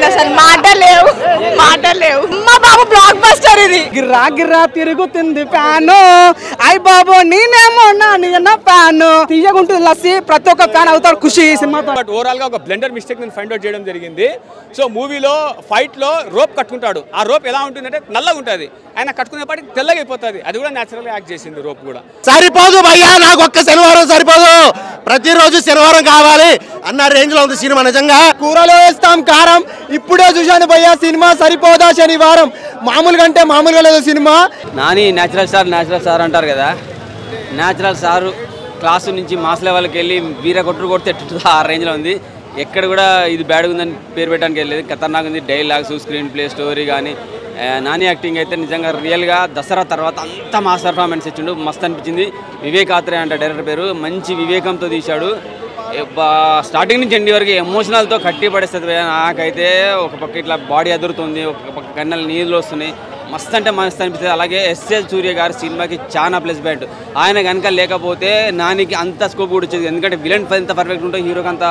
అసలు మాటలేవు అమ్మ బాబు block buster ఇది. గిర్రా గిర్రా తిరుగుతుంది ఫ్యాను అయ్ బాబు నేనేమో నా ఫ్యాను తీయగుంటుంది లస్సి ప్రతి ఒక్క ఫ్యాన్ అవుతారు ఖుషి సినిమాతో. బట్ ఓవరాల్ గా ఒక బ్లెండర్ మిస్టేక్ నేను ఫైండ్ అవుట్ చేయడం జరిగింది. సో మూవీలో ఫైట్ లో రోప్ కట్టుకుంటాడు. ఆ రోప్ ఎలా ఉంటుందంటే నల్లగా ఉంటుంది, ఆయన కట్టుకునేపాటికి తెల్లగా అయిపోతుంది. అది కూడా న్యాచురల్ గా యాక్ట్ చేసింది రోప్ కూడా. సరిపోదు భయ్యా, నాకు ఒక్క శనివారం సరిపోదు, ప్రతిరోజు శనివారం కావాలి అన్న రేంజ్ లో ఉంది సినిమా. నిజంగా కూరలో వేస్తాం కారం. ఇప్పుడే చూశాను భయ్యా, సినిమా సరిపోదా శనివారం. మామూలుగా అంటే మామూలుగా లేదు సినిమా. నాని న్యాచురల్ స్టార్ అంటారు కదా, న్యాచురల్ స్టార్ క్లాసు నుంచి మాస్ లెవెల్కి వెళ్ళి వీర కొట్టుడు కొడితే ఆ రేంజ్లో ఉంది. ఎక్కడ కూడా ఇది బ్యాడ్గా ఉందని పేరు పెట్టడానికి వెళ్ళలేదు. ఖతర్నాక్ ఉంది. డైలాగ్స్, స్క్రీన్ ప్లే, స్టోరీ కానీ నాని యాక్టింగ్ అయితే నిజంగా రియల్గా దసరా తర్వాత అంత మాస్ పర్ఫార్మెన్స్ ఇచ్చిండు. మస్తు అనిపించింది. వివేక్ ఆత్రే అంట డైరెక్టర్ పేరు. మంచి వివేకంతో తీశాడు. స్టార్టింగ్ నుంచి ఎండి వరకు ఎమోషనల్తో కట్టి పడేస్తుంది. నాకైతే ఒక పక్క ఇట్లా బాడీ అదురుతుంది, ఒక పక్క కన్నెల నీళ్ళు వస్తున్నాయి. మస్తు అంటే మస్తు అనిపిస్తుంది. అలాగే ఎస్ఎస్ సూర్య గారి సినిమాకి చాలా ప్లస్ పాయింట్. ఆయన కనుక లేకపోతే నానికి అంత స్కోప్ కూడా వచ్చేది. ఎందుకంటే విలన్ ఎంత పర్ఫెక్ట్ ఉంటే హీరోకి అంత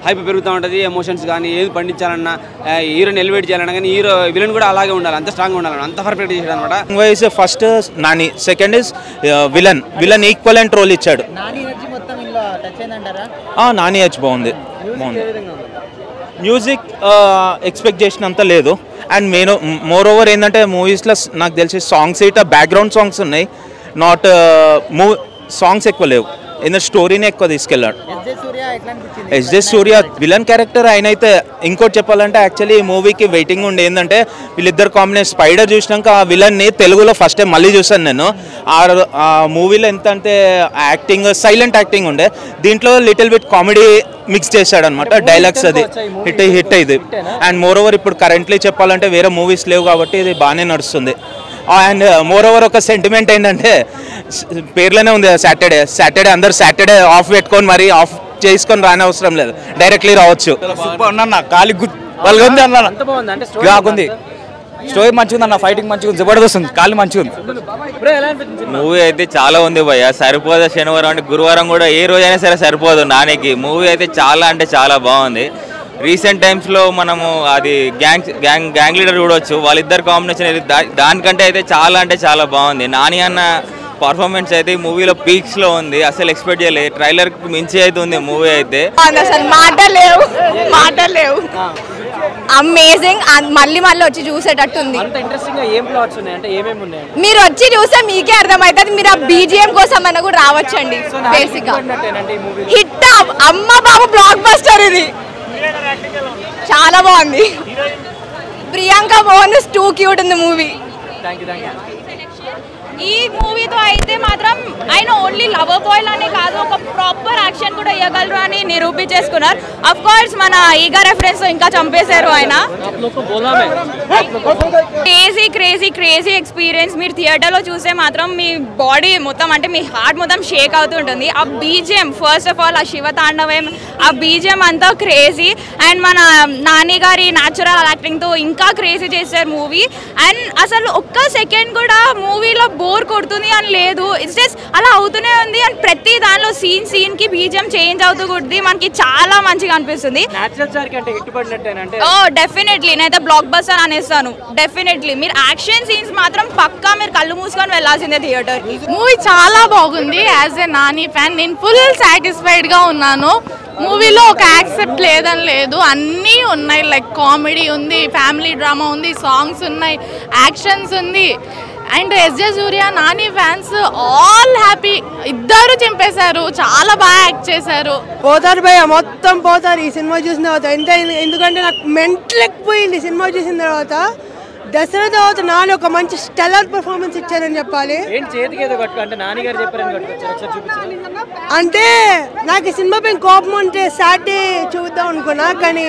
హైప్ పెరుగుతూ ఉంటుంది. ఎమోషన్స్ కానీ ఏది పండించాలన్నా, హీరోని ఎలివేట్ చేయాలన్నా కానీ విలన్ కూడా అలాగే ఉండాలి, అంత స్ట్రాంగ్ ఉండాలి, అంత పర్ఫెక్ట్ చేశాడు అనమాట. First Nani, second is villain equivalent role ఇచ్చాడు. నాని హెచ్ బాగుంది. మ్యూజిక్ ఎక్స్పెక్ట్ చేసినంత లేదు. అండ్ మోర్ ఓవర్ ఏంటంటే మూవీస్లో నాకు తెలిసి సాంగ్స్ ఇట్లా బ్యాక్గ్రౌండ్ సాంగ్స్ ఉన్నాయి, నాట్ సాంగ్స్ ఎక్కువ లేవు. ఎందుకంటే స్టోరీని ఎక్కువ తీసుకెళ్ళాడు. ఎస్జే సూర్య విలన్ క్యారెక్టర్. ఆయన అయితే ఇంకోటి చెప్పాలంటే యాక్చువల్లీ ఈ మూవీకి వెయిటింగ్ ఉండే ఏంటంటే వీళ్ళిద్దరు కాంబినేషన్. స్పైడర్ చూసినాక ఆ విలన్ని తెలుగులో ఫస్ట్ టైం మళ్ళీ చూసాను నేను. ఆ మూవీలో ఎంత అంటే యాక్టింగ్, సైలెంట్ యాక్టింగ్ ఉండే. దీంట్లో లిటిల్ బిట్ కామెడీ మిక్స్ చేశాడు అనమాట. డైలాగ్స్ అది హిట్ అయింది. అండ్ మోర్ ఓవర్ ఇప్పుడు కరెంట్లీ చెప్పాలంటే వేరే మూవీస్ లేవు కాబట్టి ఇది బాగానే నడుస్తుంది. అండ్ మోర్ ఓవర్ ఒక సెంటిమెంట్ ఏంటంటే పేర్లోనే ఉంది సాటర్డే అందరు సాటర్డే ఆఫ్ పెట్టుకొని మరి ఆఫ్ చేసుకొని రాని అవసరం లేదు, డైరెక్ట్లీ రావచ్చు. ఉంది. స్టోరీ మంచిగా ఉంది అన్న, ఫైటింగ్ మంచిగా ఉంది, జబర్దస్త్ ఉంది, కాళ్ళు మంచిగా ఉంది. మూవీ అయితే చాలా ఉంది భయ్య. సరిపోదు శనివారం అంటే గురువారం కూడా ఏ రోజైనా సరే సరిపోదు నానికి. మూవీ అయితే చాలా అంటే చాలా బాగుంది. రీసెంట్ టైమ్స్లో మనము అది గ్యాంగ్ లీడర్ చూడవచ్చు. వాళ్ళిద్దరు కాంబినేషన్ దానికంటే అయితే చాలా బాగుంది. నాని అన్న పర్ఫార్మెన్స్ అయితే ఈ మూవీలో పీక్స్లో ఉంది. అసలు ఎక్స్పెక్ట్ చేయలేదు. ట్రైలర్ మించి అయితే ఉంది మూవీ అయితే. అసలు మాటలేవు అమేజింగ్. మళ్ళీ వచ్చి చూసేటట్టు ఉంది. మీరు వచ్చి చూస్తే మీకే అర్థమవుతుంది. మీరు ఆ బీజిఎం కోసం అన్న కూడా రావచ్చండి. బేసిక్ హిట్ అమ్మ బాబు బ్లాక్ బస్టర్ ఇది. చాలా బాగుంది. ప్రియాంక మోహన్ టూ క్యూట్ ఉంది మూవీ. ఈ మూవీతో అయితే మాత్రం ఆయన ఓన్లీ లవర్ బాయ్ అనే కాదు, ఒక ప్రాపర్ యాక్షన్ కూడా ఇవ్వగలరు అని నిరూపించేసుకున్నారు. అఫ్ కోర్స్ మన ఈగా రెఫరెన్స్ ఇంకా చంపేశారు ఆయన. Crazy experience. మీరు థియేటర్లో చూస్తే మాత్రం మీ బాడీ మొత్తం అంటే మీ హార్ట్ మొత్తం షేక్ అవుతుంటుంది. ఆ బీజిఎం ఫస్ట్ ఆఫ్ ఆల్, ఆ శివతాండవం, ఆ బీజిఎం అంతా క్రేజీ. అండ్ మన నాని గారి న్యాచురల్ యాక్టింగ్తో ఇంకా క్రేజీ చేశారు మూవీ. అండ్ అసలు ఒక్క సెకండ్ కూడా మూవీలో బోర్ కొడుతుంది అని లేదు. ఇట్స్ జస్ట్ అలా అవుతూనే ఉంది. అండ్ ప్రతి దానిలో సీన్ కి బీజిఎం చేంజ్ అవుతూ కొద్ది మనకి చాలా మంచిగా అనిపిస్తుంది. డెఫినెట్లీ నేనైతే బ్లాక్ బస్టర్ అనేస్తాను. డెఫినెట్లీ మీరు యాక్షన్ సీన్స్ మాత్రం పక్కా మీరు కళ్ళు మూసుకొని వెళ్ళాల్సిందే థియేటర్. మూవీ చాలా బాగుంది. యాజ్ ఎ నాని ఫ్యాన్ నేను ఫుల్ సాటిస్ఫైడ్ గా ఉన్నాను. మూవీలో ఒక యాక్సెప్ట్ లేదని లేదు, అన్నీ ఉన్నాయి. లైక్ కామెడీ ఉంది, ఫ్యామిలీ డ్రామా ఉంది, సాంగ్స్ ఉన్నాయి, యాక్షన్స్ ఉంది. And SJ Surya Nani fans all happy. ఇద్దరు చింపేశారు, చాలా బాగా యాక్ట్ చేశారు. పోతారు భయ్య, మొత్తం పోతారు ఈ సినిమా చూసిన తర్వాత. ఎందుకంటే నాకు మెంటల్ ఎక్కిపోయింది సినిమా చూసిన తర్వాత. దసరా తర్వాత నాని ఒక మంచి స్టెల్లర్ పర్ఫార్మెన్స్ ఇచ్చారని చెప్పాలి. అంటే నాకు ఈ సినిమా పైన కోపం ఉంటే సాటే చూద్దాం అనుకున్నా, కానీ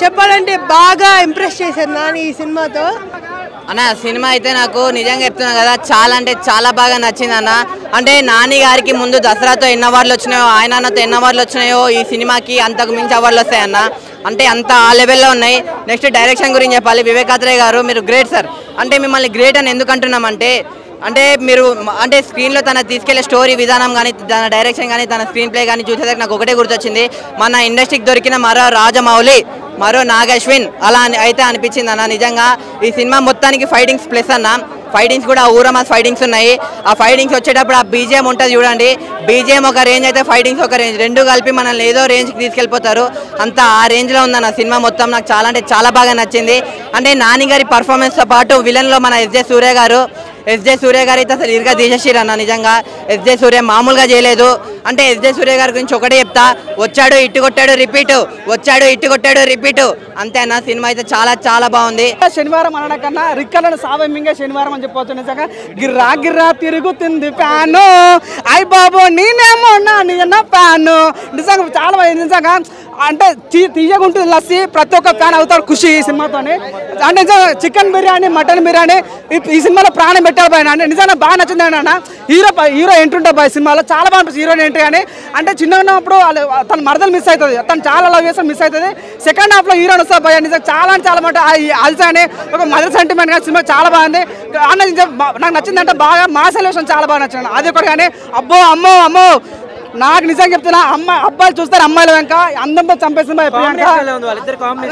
చెప్పాలంటే బాగా ఇంప్రెస్ చేశారు నాని ఈ సినిమాతో. అన్న సినిమా అయితే నాకు నిజంగా చెప్తున్నా కదా, చాలా అంటే చాలా బాగా నచ్చింది అన్న. అంటే నాని గారికి ముందు దసరాతో ఎన్ని అవార్డులు వచ్చినాయో, ఆయన అన్నతో ఎన్ని అవార్డులు వచ్చినాయో, ఈ సినిమాకి అంతకు మించి అవార్డులు వస్తాయన్న. అంటే అంత ఆ లెవెల్లో ఉన్నాయి. నెక్స్ట్ డైరెక్షన్ గురించి చెప్పాలి. వివేక్ ఆత్రే గారు మీరు గ్రేట్ సార్. అంటే మిమ్మల్ని గ్రేట్ అని ఎందుకు అంటున్నామంటే, అంటే మీరు అంటే స్క్రీన్లో తన తీసుకెళ్లే స్టోరీ విధానం కానీ, తన డైరెక్షన్ కానీ, తన స్క్రీన్ ప్లే కానీ చూసేదాకా నాకు ఒకటే గుర్తొచ్చింది, మన ఇండస్ట్రీకి దొరికిన మరో రాజమౌళి మరో నాగశ్విన్ అలా అయితే అనిపించింది అన్న. నిజంగా ఈ సినిమా మొత్తానికి ఫైటింగ్స్ ప్లస్ అన్న. ఫైటింగ్స్ కూడా ఊరమాస్ ఫైటింగ్స్ ఉన్నాయి. ఆ ఫైటింగ్స్ వచ్చేటప్పుడు ఆ బీజిఎం ఉంటుంది చూడండి, బీజిఎం ఒక రేంజ్ అయితే ఫైటింగ్స్ ఒక రేంజ్, రెండు కలిపి మనల్ని ఏదో రేంజ్కి తీసుకెళ్ళిపోతారు. అంతా ఆ రేంజ్లో ఉందన్న సినిమా మొత్తం. నాకు చాలా అంటే చాలా బాగా నచ్చింది. అంటే నాని గారి పర్ఫార్మెన్స్తో పాటు విలన్లో మన ఎస్జే సూర్య గారు అయితే అసలు ఇరుగా తీసేసిరన్న. నిజంగా ఎస్జే సూర్య మామూలుగా చేయలేదు. అంటే ఎస్జే సూర్య గారి గురించి ఒకటే చెప్తా, వచ్చాడు ఇట్టు కొట్టాడు రిపీటు, వచ్చాడు ఇట్టు కొట్టాడు రిపీటు, అంతే అన్న. సినిమా అయితే చాలా చాలా బాగుంది. శనివారం అనడం కన్నా రిక్కలను సావమింగే శనివారం అని చెప్పవచ్చు. నిజంగా గిర్రా గిర్రా తిరుగుతుంది ఫ్యాను, అయ్ బాబు నేనేమో నా ఫ్యాను. నిజంగా చాలా నిజంగా అంటే తీయగుంటుంది లస్సి, ప్రతి ఒక్క ఫ్యాన్ అవుతాడు ఖుషి ఈ సినిమాతోని. అంటే నిజంగా చికెన్ బిర్యానీ మటన్ బిర్యానీ ఈ సినిమాలో ప్రాణం పెట్టాడు పైన. అంటే నిజంగా బాగా నచ్చింది అన్న. హీరో ఎంట్రీ ఉంటుంది బాయ్ సినిమాలో, చాలా బాగా అనిపిస్తుంది హీరోయిన్ ఎంట్రీ అని. అంటే చిన్న ఉన్నప్పుడు తన మరదలు మిస్ అవుతుంది, తను చాలా లవ్ చేస్తే మిస్ అవుతుంది. సెకండ్ హాఫ్లో హీరోయిన్ వస్తుంది బాయ్. నిజంగా చాలా అంటే చాలా మాట అల్సా అని ఒక మదర్ సెంటిమెంట్ కానీ సినిమా చాలా బాగుంది అన్న. నాకు నచ్చిందంటే బాగా మాస్ ఎలివేషన్ చాలా బాగా నచ్చింది. అది ఒకటి కానీ అబ్బో అమ్మో అమ్మో నాకు నిజంగా చెప్తున్నా, అబ్బాయిలు చూస్తారు అమ్మాయిల వెనక అందంతో చంపేసింది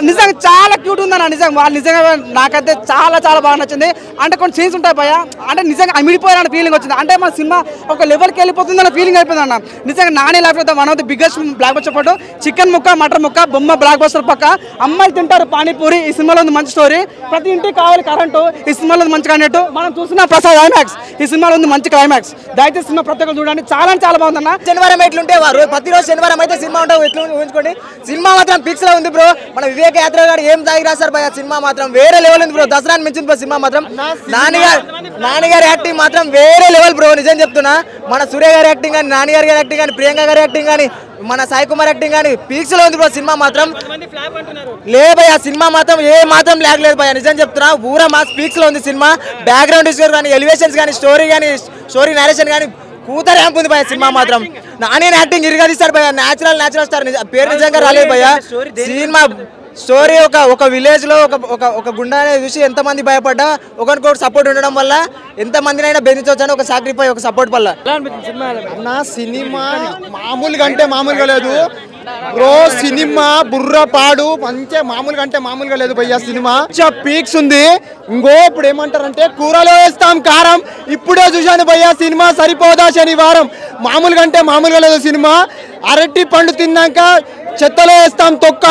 నిజంగా చాలా క్యూట్ ఉందన్న. నిజంగా వాళ్ళు నిజంగా నాకైతే చాలా చాలా బాగా నచ్చింది. అంటే కొన్ని సీన్స్ ఉంటాయి భయ, అంటే నిజంగా అమిడిపోయారన్న ఫీలింగ్ వచ్చింది. అంటే మన సినిమా ఒక లెవెల్కి వెళ్ళిపోతుంది అన్న ఫీలింగ్ అయిపోయింది అన్న. నిజంగా నాని లైఫ్ అయితే one of the biggest block buster పాటు చికెన్ ముక్క మటన్ ముక్క బొమ్మ బ్లాక్ బస్టర్ పక్క. అమ్మాయిలు తింటారు పానీపూరి, ఈ సినిమాలో ఉంది మంచి స్టోరీ. ప్రతి ఇంటికి కావాలి కరెంటు, ఈ సినిమాలో ఉంది మంచిగా అన్నట్టు. మనం చూసిన ప్రసాద్ ఐమాక్స్, ఈ సినిమాలో ఉంది మంచి క్లైమాక్స్. దయచేసి సినిమా ప్రతి ఒక్కరు చూడండి, చాలా చాలా బాగుందన్న. శనివారం ఎట్లుంటే ప్రతిరోజు శనివారం అయితే సినిమా ఉంటావు ఎట్లా ఊహించుకోండి. సినిమా మాత్రం పిక్స్ లో ఉంది బ్రో. మన వివేక్ యాత్ర గారు ఏం తాగి రాశారు భయ, సినిమా మాత్రం వేరే లెవెల్ ఉంది బ్రో. దసరాని మించింది బ్రో సినిమా మాత్రం. నాన్నగారి యాక్టింగ్ మాత్రం వేరే లెవెల్ బ్రో. నిజం చెప్తున్నా, మన సూర్య గారి యాక్టింగ్ కానీ, నాన్నగారి గారి యాక్టింగ్ కానీ, ప్రియాంక గారి యాక్టింగ్ కానీ, మన సాయి కుమార్ యాక్టింగ్ కానీ పీక్స్ లో ఉంది బ్రో. సినిమా మాత్రం లే భయ, సినిమా మాత్రం ఏ మాత్రం ల్యాగ్ లేదు భయ. నిజం చెప్తున్నా, ఊరా మాస్ పీక్స్ లో ఉంది సినిమా. బ్యాక్గ్రౌండ్ స్కోర్ కానీ, ఎలివేషన్స్ కానీ, స్టోరీ నేరేషన్ కానీ కూత ర్యాంప్ ఉంది భయ. సినిమా మాత్రం నాని యాక్టింగ్ ఇరుగా తీస్తాడు భయ. న్యాచురల్ స్టార్ పేరు నిజంగా రాలేదు భయ. సినిమా స్టోరీ ఒక విలేజ్ లో ఒక గుండానే చూసి ఎంతమంది భయపడ్డా ఒకరికొకటి సపోర్ట్ ఉండడం వల్ల ఎంతమందినైనా బెదిరించవచ్చు అని ఒక సాక్రిఫై, ఒక సపోర్ట్ వల్ల అన్న. సినిమా మామూలుగా అంటే మామూలుగా లేదు బ్రో. సినిమా బుర్ర పాడు మంచిగా మామూలుగా అంటే మామూలుగా లేదు భయ్యా. సినిమా పీక్స్ ఉంది. ఇంకో ఇప్పుడు ఏమంటారంటే కూరలో వేస్తాం కారం. ఇప్పుడే చూశాను భయ్యా, సినిమా సరిపోదా శనివారం. మామూలుగా అంటే మామూలుగా లేదు సినిమా. అరటి పండు తిన్నాక చెత్తలో వేస్తాం తొక్క.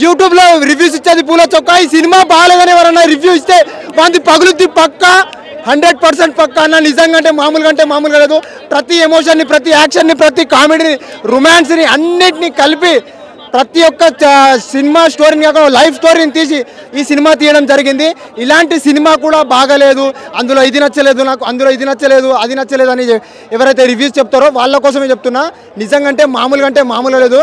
యూట్యూబ్ లో రివ్యూస్ ఇచ్చేది పూల చొక్క. ఈ సినిమా బాగాలేదని ఎవరన్నా రివ్యూ ఇస్తే మంది పగులుద్ది పక్క, 100% పక్క అన్న. నిజంగా అంటే మామూలుగా లేదు. ప్రతి ఎమోషన్ని, ప్రతి యాక్షన్ని, ప్రతి కామెడీని, రొమాన్స్ని అన్నిటినీ కలిపి ప్రతి ఒక్క సినిమా స్టోరీని కాకుండా లైఫ్ స్టోరీని తీసి ఈ సినిమా తీయడం జరిగింది. ఇలాంటి సినిమా కూడా బాగలేదు. అందులో ఇది నచ్చలేదు నాకు, అందులో ఇది నచ్చలేదు, అది నచ్చలేదు అని ఎవరైతే రివ్యూస్ చెప్తారో వాళ్ళ కోసమే చెప్తున్నా. నిజంగా అంటే మామూలుగా లేదు.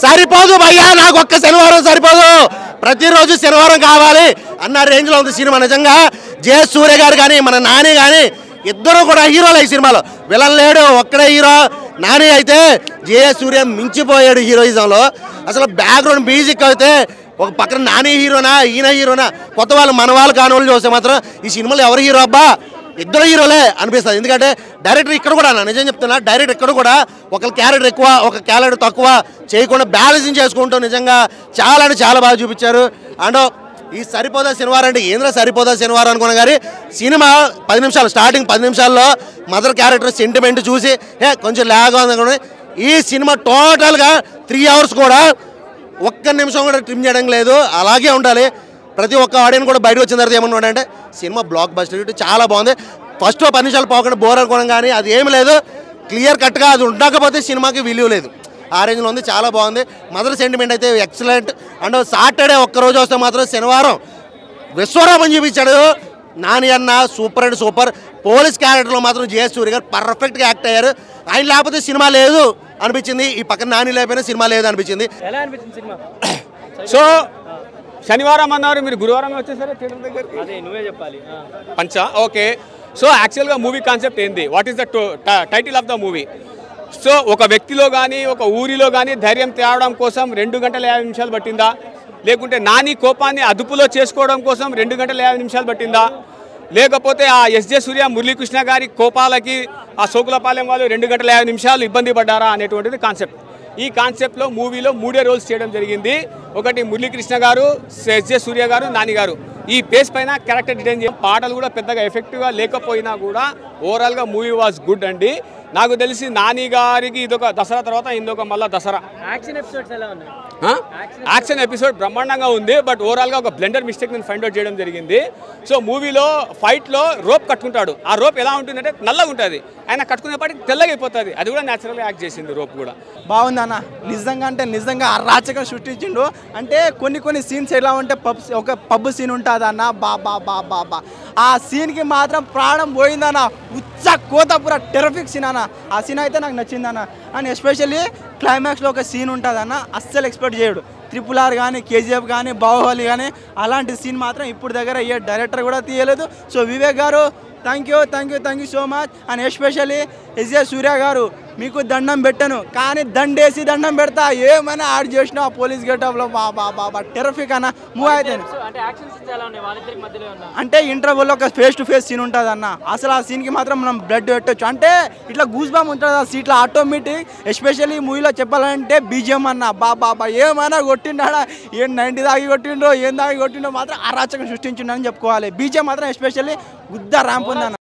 సరిపోదు భయ్యా, నాకు ఒక్క శనివారం సరిపోదు. ప్రతిరోజు శనివారం కావాలి అన్న రేంజ్లో ఉంది సినిమా. నిజంగా జే సూర్య గారు కానీ, మన నాని కానీ ఇద్దరు కూడా హీరోలు ఈ సినిమాలో. విలన్ లేడు, ఒక్కడే హీరో. నాని అయితే జే సూర్య మించిపోయాడు హీరోయిజంలో. అసలు బ్యాక్గ్రౌండ్ మ్యూజిక్ అయితే ఒక పక్కన నాని హీరోనా, ఈయన హీరోనా, కొత్త వాళ్ళు మన వాళ్ళు కాని వాళ్ళు చూస్తే మాత్రం ఈ సినిమాలో ఎవరు హీరో అబ్బా, ఇద్దరు హీరోలే అనిపిస్తుంది. ఎందుకంటే డైరెక్టర్ ఇక్కడ కూడా, నిజం చెప్తున్నా, డైరెక్టర్ ఇక్కడ కూడా ఒక క్యారెక్టర్ ఎక్కువ, ఒక క్యారెక్టర్ తక్కువ చేయకుండా బ్యాలెన్సింగ్ చేసుకుంటూ నిజంగా చాలా అంటే చాలా బాగా చూపించారు. అండ్ ఈ సరిపోదా శనివారం అంటే ఏంద్ర సరిపోదా శనివారం అనుకున్నా కానీ సినిమా 10 నిమిషాలు, స్టార్టింగ్ 10 నిమిషాల్లో మదర్ క్యారెక్టర్ సెంటిమెంట్ చూసి కొంచెం లాగా ఉంది. ఈ సినిమా టోటల్గా 3 అవర్స్ కూడా ఒక్క నిమిషం కూడా ట్రిమ్ చేయడం లేదు, అలాగే ఉండాలి. ప్రతి ఒక్క ఆడియన్స్ కూడా బయటకు వచ్చిన తర్వాత ఏమన్నాడంటే సినిమా బ్లాక్ బస్టర్ చాలా బాగుంది. ఫస్ట్ 10 నిమిషాలు పోకుండా బోర్ అనుకోవడం కానీ అది ఏమి లేదు. క్లియర్ కట్గా అది ఉండకపోతే సినిమాకి విలువ లేదు. ఆ రేంజ్లో ఉంది, చాలా బాగుంది. మదర్ సెంటిమెంట్ అయితే ఎక్సలెంట్. అండ్ సాటర్డే ఒక్కరోజు వస్తే మాత్రం శనివారం విశ్వరూపం చూపించాడు నాని అన్న. Super and super. పోలీస్ క్యారెక్టర్లో మాత్రం జే సూర్య గారు పర్ఫెక్ట్గా యాక్ట్ అయ్యారు. ఆయన లేకపోతే సినిమా లేదు అనిపించింది. ఈ పక్కన నాని లేకపోయినా సినిమా లేదు అనిపించింది. సో శనివారం అన్నారు మీరు, గురువారం వచ్చేసరి థియేటర్ దగ్గరికి, అదే నువ్వే చెప్పాలి. పంచా ఓకే. సో యాక్చువల్గా మూవీ కాన్సెప్ట్ ఏంది, what is the title of the movie? So ఒక వ్యక్తిలో కానీ ఒక ఊరిలో కానీ ధైర్యం తేవడం కోసం 2 గంటల 50 నిమిషాలు పట్టిందా, లేకుంటే నాని కోపాన్ని అదుపులో చేసుకోవడం కోసం 2 గంటల 50 నిమిషాలు పట్టిందా, లేకపోతే ఆ ఎస్జే సూర్య మురళీకృష్ణ గారి కోపాలకి ఆ సోకులపాలెం వాళ్ళు 2 గంటల 50 నిమిషాలు ఇబ్బంది పడ్డారా అనేటువంటిది కాన్సెప్ట్. ఈ కాన్సెప్ట్లో మూవీలో 3 రోల్స్ చేయడం జరిగింది. ఒకటి మురళీకృష్ణ గారు, ఎస్జే సూర్య గారు, నాని గారు. ఈ పేస్ పైన క్యారెక్టర్ డిజైన్ చేయడం, పాటలు కూడా పెద్దగా ఎఫెక్టివ్గా లేకపోయినా కూడా ఓవరాల్గా మూవీ వాజ్ గుడ్ అండి. నాకు తెలిసి నాని గారికి ఇదొక దసరా తర్వాత ఇందొక మళ్ళీ దసరా. యాక్షన్ ఎపిసోడ్ బ్రహ్మాండంగా ఉంది. బట్ ఓవరాల్గా ఒక బ్లెండర్ మిస్టేక్ నేను ఫైండ్ అవుట్ చేయడం జరిగింది. సో మూవీలో ఫైట్లో రోప్ కట్టుకుంటాడు. ఆ రోప్ ఎలా ఉంటుందంటే నల్లగా ఉంటుంది, ఆయన కట్టుకునేపాటికి తెల్లగా అయిపోతుంది. అది కూడా న్యాచురల్గా యాక్ట్ చేసింది రోప్ కూడా. బాగుంది అన్న, నిజంగా అంటే నిజంగా అరాచకం సృష్టించిండు. అంటే కొన్ని సీన్స్ ఎలా ఉంటే ఒక పబ్ సీన్ ఉంటుంది అన్న, బా ఆ సీన్కి మాత్రం ప్రాణం పోయిందన్న. ఉచ్చ కోతపుర టెరఫిక్ సీన్ అన్న. ఆ సీన్ అయితే నాకు నచ్చిందన్న. అండ్ ఎస్పెషల్లీ క్లైమాక్స్లో ఒక సీన్ ఉంటుందన్న, అస్సలు ఎక్స్పెక్ట్ చేయడు. RRR కానీ, KGF కానీ, బాహుబలి కానీ అలాంటి సీన్ మాత్రం ఇప్పుడు దగ్గర ఏ డైరెక్టర్ కూడా తీయలేదు. So Vivek garu thank you so much. And especially SJ Surya garu, మీకు దండం పెట్టను కానీ దండేసి దండం పెడతా. ఏమైనా యాడ్ చేసినా పోలీస్ గెటప్లో బాబా టెరఫిక్ అన్న మూవ్ అయితే. అంటే ఇంటర్వెల్లో ఒక ఫేస్ టు ఫేస్ సీన్ ఉంటుంది అన్న, అసలు ఆ సీన్కి మాత్రం మనం బ్లడ్ పెట్టచ్చు. అంటే ఇట్లా గూస్ బాంబ్ ఉంటుంది ఆ సీట్లో ఆటోమేటిక్. ఎస్పెషల్లీ మూవీలో చెప్పాలంటే BGM అన్న, బాబా ఏమైనా కొట్టిండా, ఏం 90 దాగి కొట్టిండో ఏం దాగి కొట్టిండో మాత్రం అరాచకం సృష్టించిండని చెప్పుకోవాలి. BGM మాత్రం ఎస్పెషల్లీ గుద్ద ర్యాంప్ ఉంది అన్న.